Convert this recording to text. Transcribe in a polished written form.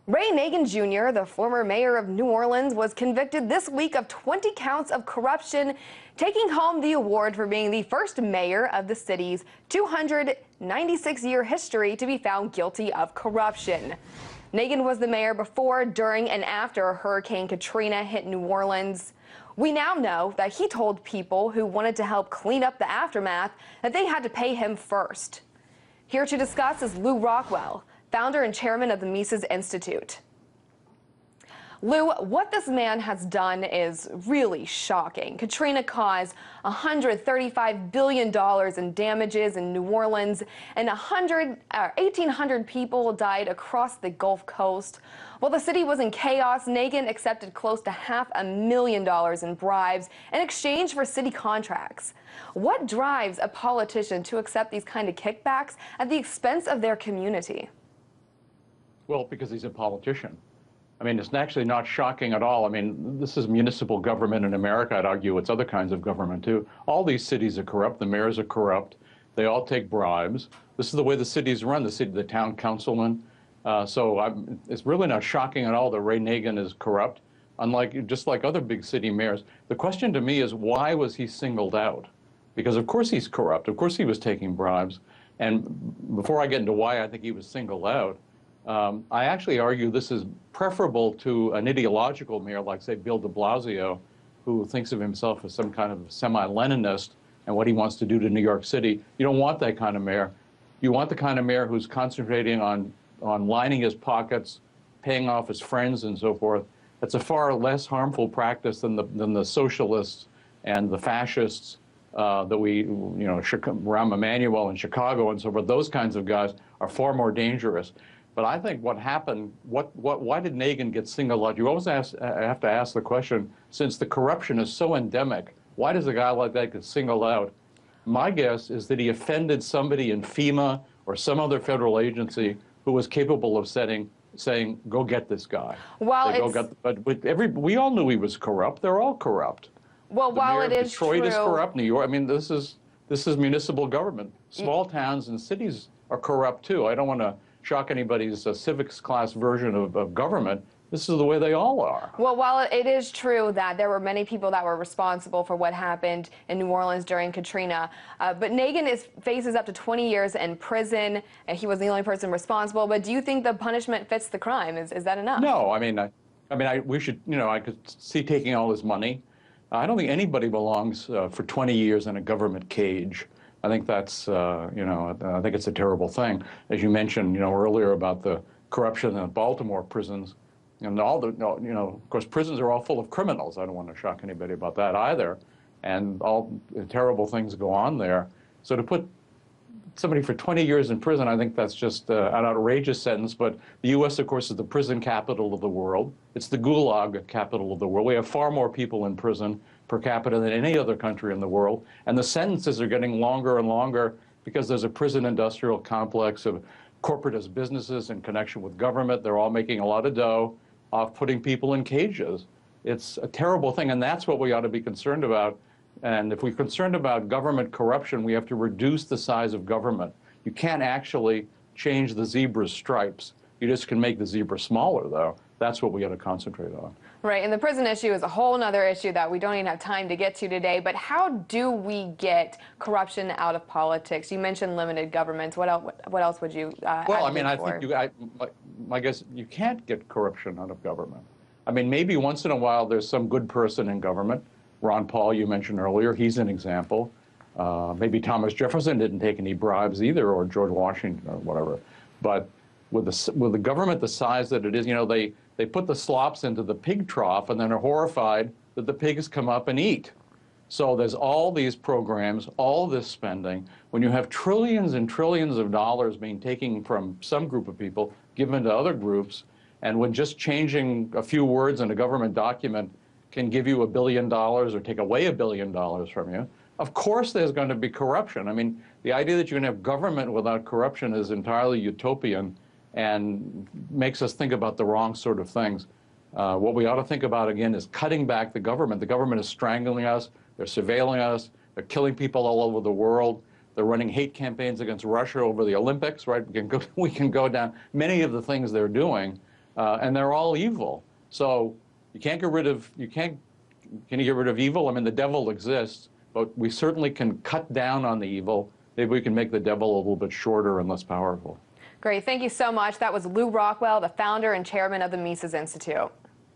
Ray Nagin Jr., the former mayor of New Orleans, was convicted this week of 20 counts of corruption, taking home the award for being the first mayor of the city's 296-year history to be found guilty of corruption. Nagin was the mayor before, during, and after Hurricane Katrina hit New Orleans. We now know that he told people who wanted to help clean up the aftermath that they had to pay him first. Here to discuss is Lew Rockwell, founder and chairman of the Mises Institute. Lew, what this man has done is really shocking. Katrina caused $135 billion in damages in New Orleans, and 1,800 people died across the Gulf Coast. While the city was in chaos, Nagin accepted close to $500,000 in bribes in exchange for city contracts. What drives a politician to accept these kind of kickbacks at the expense of their community? Well, because he's a politician. I mean, it's actually not shocking at all. I mean, this is municipal government in America. I'd argue it's other kinds of government, too. All these cities are corrupt. The mayors are corrupt. They all take bribes. This is the way the cities run, the town councilman. It's really not shocking at all that Ray Nagin is corrupt, just like other big city mayors. The question to me is, why was he singled out? Because of course he's corrupt. Of course he was taking bribes. And before I get into why I think he was singled out, I actually argue this is preferable to an ideological mayor like, say, Bill de Blasio, who thinks of himself as some kind of semi-Leninist and what he wants to do to New York City. You don't want that kind of mayor. You want the kind of mayor who's concentrating on lining his pockets, paying off his friends and so forth. That's a far less harmful practice than the socialists and the fascists that we, Rahm Emanuel in Chicago and so forth. Those kinds of guys are far more dangerous. But I think what happened, why did Nagin get singled out? You always have to ask the question, since the corruption is so endemic, why does a guy like that get singled out? My guess is that he offended somebody in FEMA or some other federal agency who was capable of saying, go get this guy. Well, we all knew he was corrupt. They're all corrupt. Well, while it is Detroit is corrupt. New York. I mean, this is municipal government. Small towns and cities are corrupt too. I don't want to shock anybody's civics class version of government. This is the way they all are. Well, while it is true that there were many people that were responsible for what happened in New Orleans during Katrina, but Nagin faces up to 20 years in prison. He was the only person responsible. But do you think the punishment fits the crime? Is that enough? No, we should. I could see taking all his money. I don't think anybody belongs for 20 years in a government cage. I think that's, I think it's a terrible thing. As you mentioned, earlier about the corruption in the Baltimore prisons, and of course, prisons are all full of criminals. I don't want to shock anybody about that either. And all terrible things go on there. So to put somebody for 20 years in prison, I think that's just an outrageous sentence. But the U.S., of course, is the prison capital of the world. It's the gulag capital of the world. We have far more people in prison per capita than any other country in the world. And the sentences are getting longer and longer because there's a prison industrial complex of corporatist businesses in connection with government. They're all making a lot of dough off putting people in cages. It's a terrible thing, and that's what we ought to be concerned about. And if we're concerned about government corruption, we have to reduce the size of government. You can't actually change the zebra's stripes. You just can make the zebra smaller, though. That's what we ought to concentrate on. Right, and the prison issue is a whole other issue that we don't even have time to get to today. But how do we get corruption out of politics? You mentioned limited governments. What else would you Well, I think my guess, you can't get corruption out of government. I mean, maybe once in a while there's some good person in government. Ron Paul, you mentioned earlier, he's an example. Maybe Thomas Jefferson didn't take any bribes either, or George Washington, or whatever. But with the government the size that it is, they put the slops into the pig trough and then are horrified that the pigs come up and eat. So there's all these programs, all this spending. When you have trillions and trillions of dollars being taken from some group of people, given to other groups, and when just changing a few words in a government document can give you $1 billion or take away $1 billion from you, of course there's going to be corruption. I mean, the idea that you can have government without corruption is entirely utopian and makes us think about the wrong sort of things. What we ought to think about, again, is cutting back the government. The government is strangling us. They're surveilling us. They're killing people all over the world. They're running hate campaigns against Russia over the Olympics, right? We can go down many of the things they're doing. and they're all evil. So you can't get rid of, can you get rid of evil? I mean, the devil exists, but we certainly can cut down on the evil. Maybe we can make the devil a little bit shorter and less powerful. Great. Thank you so much. That was Lew Rockwell, the founder and chairman of the Mises Institute.